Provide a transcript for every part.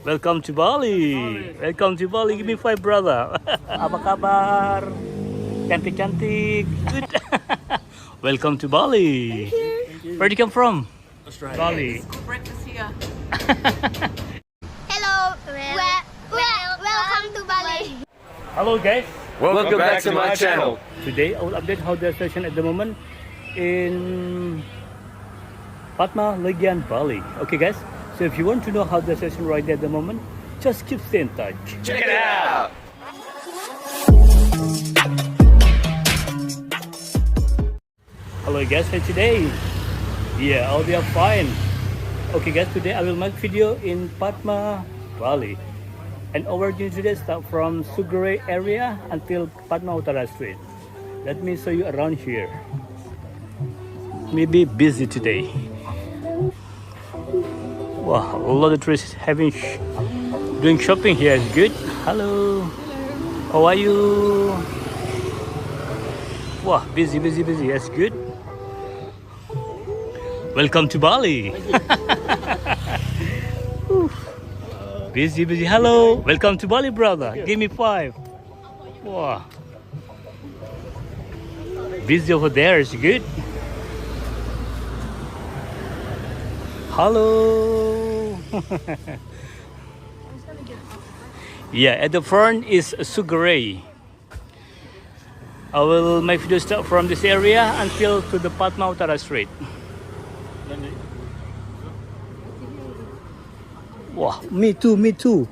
Welcome to Bali. Welcome to Bali. Give me five, brother. Apa kabar? Cantik-cantik. Good. Welcome to Bali. Thank you. Where do you come from? Australia. Bali. School breakfast here. Hello, welcome to Bali. Hello guys. Welcome back to my channel. Today I will update how the session at the moment in Padma Legian Bali. Okay guys. So if you want to know how the session right there at the moment, just keep staying in touch. Check it out. Hello guys, and today, all we are fine. Okay guys, today I will make video in Padma Bali, and our journey today start from Sugar Ray area until Padma Utara street. Let me show you around here. Maybe busy today. Wow, a lot of tourists doing shopping here is good. Hello. How are you? Wow, busy. That's good. Welcome to Bali. busy. Hello. Welcome to Bali, brother. Give me five. Wow. Busy over there is good. Hello. At the front is Sugar Ray. I will make video start from this area until to the Padma Utara street. Wow, me too. Me too.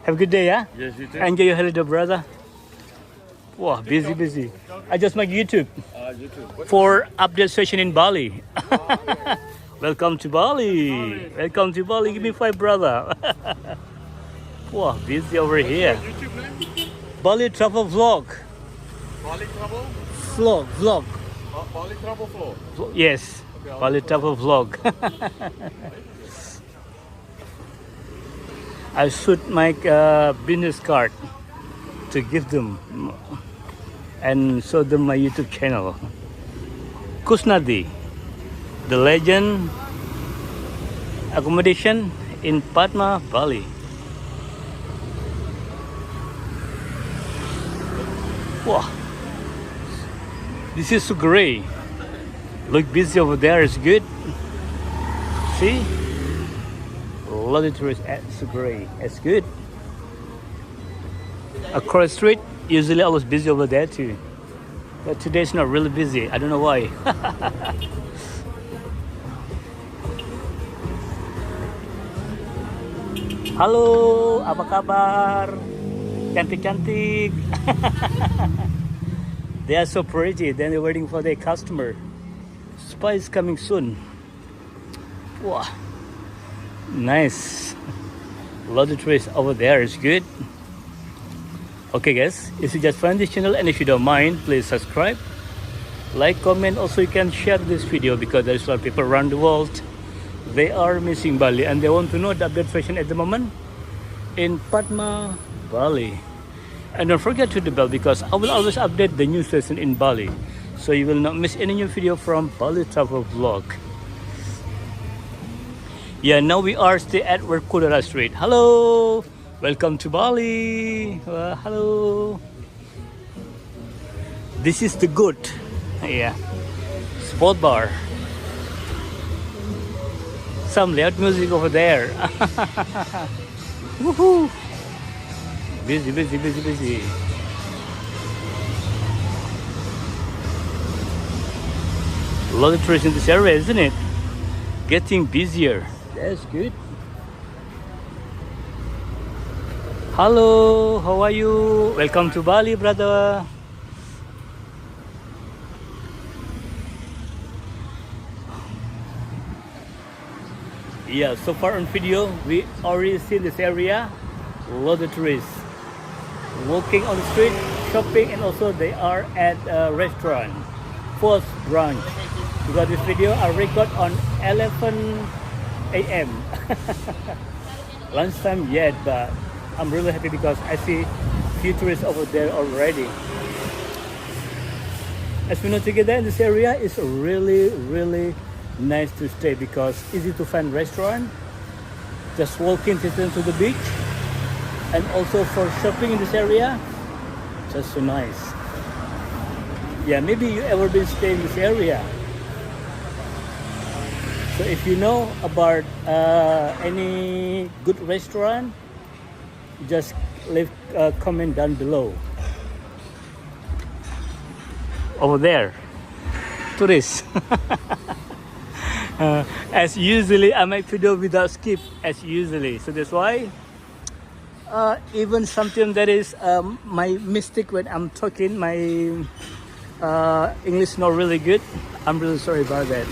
Have a good day, yeah? Yes, you too. Enjoy your holiday, brother. Wow, busy. I just make YouTube YouTube. for update session in Bali. Welcome to Bali. Welcome to Bali. Give me five, brother. Wow, busy over here. YouTube name? Bali travel vlog. Bali Travel? Vlog. Bali Travel Floor. Yes, Okay, I'll Bali travel vlog. I should make a business card to give them and show them my YouTube channel. Kusnadi, the legend accommodation in Padma Bali. Wow, this is Sugar Ray. Look busy over there, it's good. See? A lot of tourists at Sugar Ray, it's good. Across the street, usually I was busy over there too. But today it's not really busy, I don't know why. Halo, apa kabar? Cantik-cantik. They are so pretty, then they're waiting for their customer. Spa is coming soon. Wow, nice. A lot of tourists over there, it's good. Okay guys, if you just find this channel and if you don't mind, please subscribe, like, comment. Also you can share this video because there's a lot of people around the world. They are missing Bali and they want to know the update fashion at the moment in Padma Bali. And don't forget to hit the bell because I will always update the new session in Bali, so you will not miss any new video from Bali Travel Vlog. Now we are still at Werkudara Street. Hello, welcome to Bali. Hello. This is the good, sport bar. Some loud music over there. Woohoo! Busy. A lot of tourists in this area, isn't it? Getting busier. That's good. Hello, how are you? Welcome to Bali, brother. So far on video, we already seen this area. A lot of tourists walking on the street, shopping, and also they are at a restaurant, first brunch. Because this video I record on 11 a.m. lunchtime yet, but I'm really happy because I see few tourists over there already. As we know together in this area is really nice to stay because easy to find restaurant. Just walking distance to the beach, and also for shopping in this area, just so nice. Yeah, maybe you ever been staying in this area. So if you know about any good restaurant, just leave a comment down below. Over there, tourists. As usually, I make video without skip as usually. So that's why even something that is my mistake when I'm talking, my English not really good. I'm really sorry about that.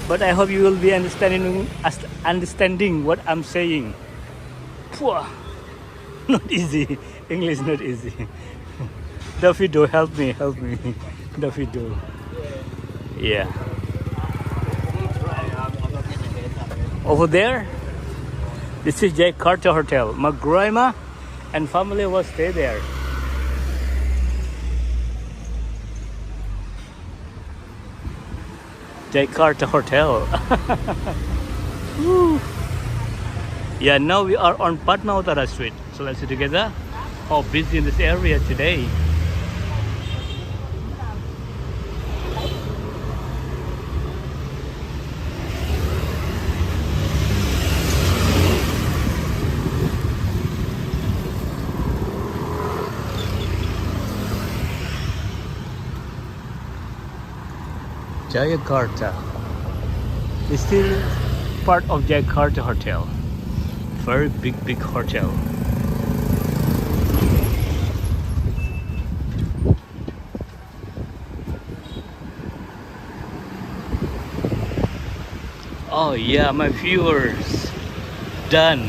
But I hope you will be understanding what I'm saying. Pwah. Not easy. English not easy. Davido, help me. Davido. Yeah. Over there, this is Jakarta Hotel. My grandma and family will stay there. Jakarta Hotel. Woo. Yeah, now we are on Padma Utara Street. So let's see together how busy in this area today. Jakarta. It's still part of Jakarta Hotel. Very big hotel. Oh yeah, my viewers. Done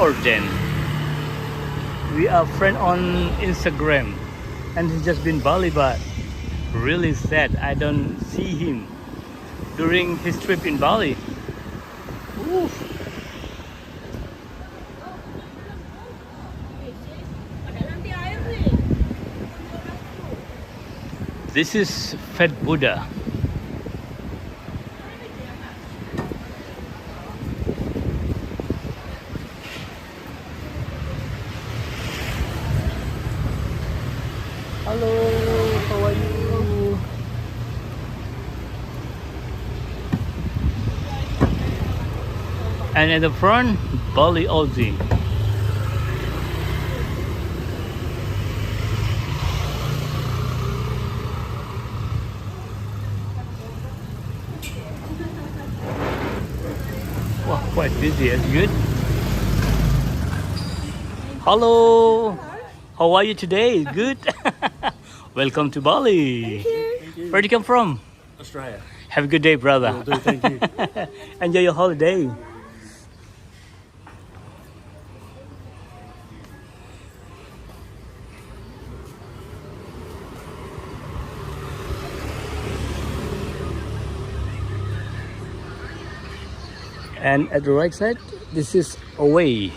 or done? We are friends on Instagram, and he's just been Bali, but really sad I don't see him during his trip in Bali. Oof. This is Fat Buddha. Hello, how are you? And at the front, Bali Aussie. Wow, quite busy. That's good. Hello. How are you today? Good. Welcome to Bali. Thank you. Where do you come from? Australia. Have a good day, brother. Will do, thank you. Enjoy your holiday. And at the right side, this is Away.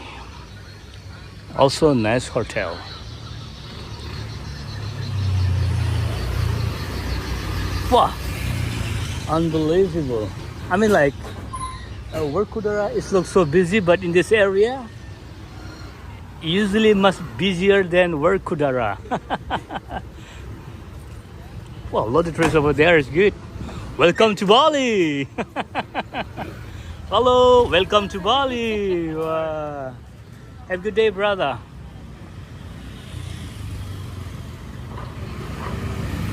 Also a nice hotel. Wow, unbelievable. I mean, like, Werkudara, it looks so busy, but in this area, usually much busier than Werkudara. Well, a lot of trees over there is good. Welcome to Bali. Hello, welcome to Bali. Wow. Have a good day, brother.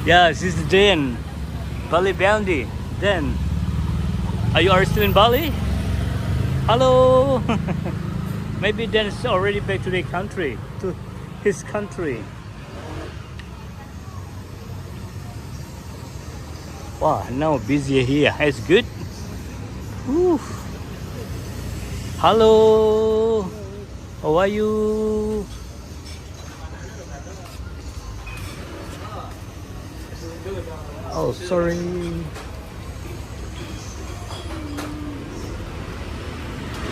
Yeah, this is Dan. Bali Bounty. Dan, are you still in Bali? Hello. Maybe Dan is already back to the country, to his country. Wow, now busy here. It's good. Whew. Hello. How are you? Oh, sorry.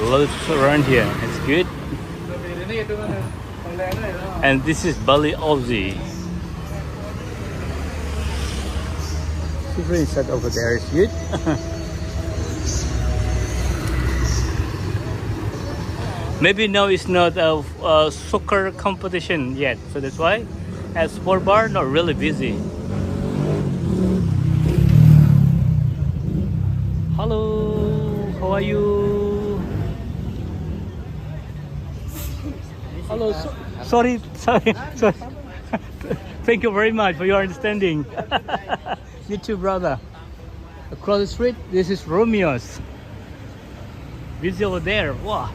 Loads around here. It's good. And this is Bali Aussie. countryside over there is good. Maybe now it's not a soccer competition yet, so that's why at sport bar not really busy. Hello, how are you? Hello, sorry. Thank you very much for your understanding. You too, brother. Across the street, this is Romeo's. Busy over there. Wow.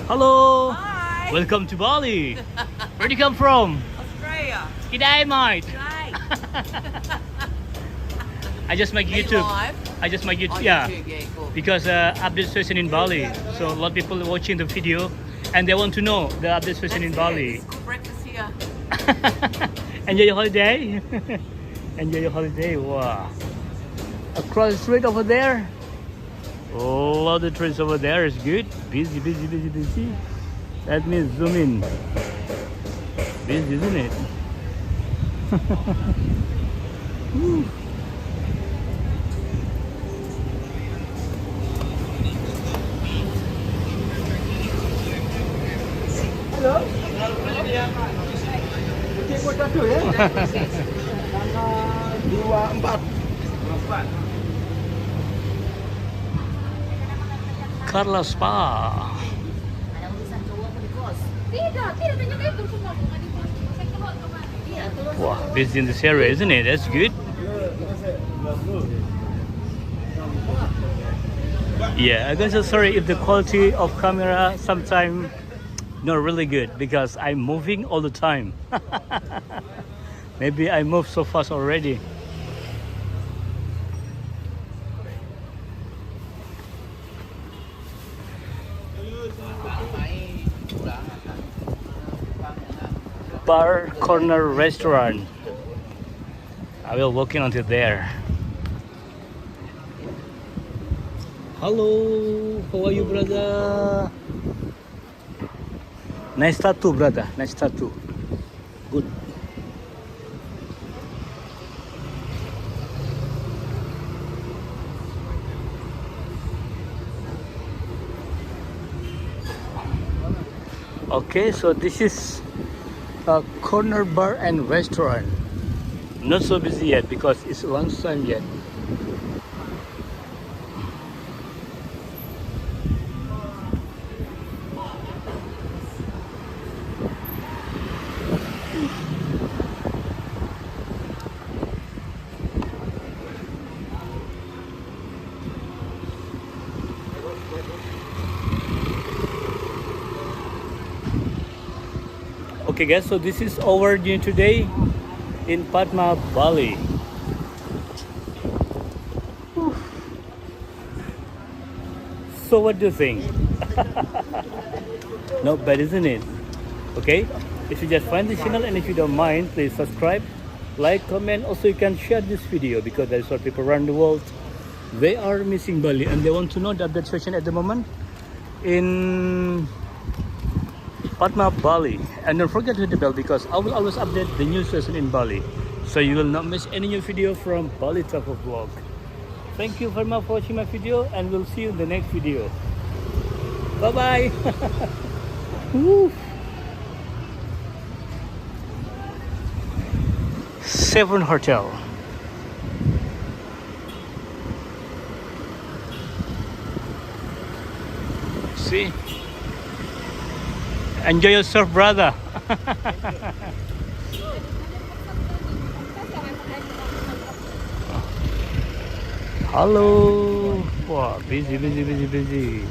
Hello. Hi. Welcome to Bali. Where do you come from? Australia. G'day, mate. Hi. I just make Are you YouTube. live? I just make YouTube. On Yeah. YouTube, yeah, cool. Because update session in Bali. So a lot of people are watching the video and they want to know the update session in Bali. It's good breakfast here. Enjoy your holiday. Enjoy your holiday. Wow. Across the street over there. A lot of trees over there is good. Busy. That means zoom in. Busy, isn't it? Woo. Carla Spa. Wow, busy in this area, isn't it? That's good. Yeah, I'm so sorry if the quality of camera sometimes not really good because I'm moving all the time. Maybe I move so fast already. Bar corner restaurant. I will walk in until there. Hello, how are you, brother? Nice tattoo, brother. Nice tattoo. Good. Okay, so this is a corner bar and restaurant. Not so busy yet because it's lunchtime yet. Okay guys, so this is our day today in Padma Bali. Whew. So what do you think? Not bad, isn't it? Okay, if you just find this channel and if you don't mind, please subscribe, like, comment. Also you can share this video because there's a lot of people around the world, they are missing Bali and they want to know the update situation at the moment in Padma Bali. And don't forget to hit the bell because I will always update the new session in Bali, so you will not miss any new video from Bali Travel Vlog. Thank you very much for watching my video and we'll see you in the next video. Bye bye. Woo. 7 Hotel. See? Enjoy yourself, brother. Hello. Wow, busy.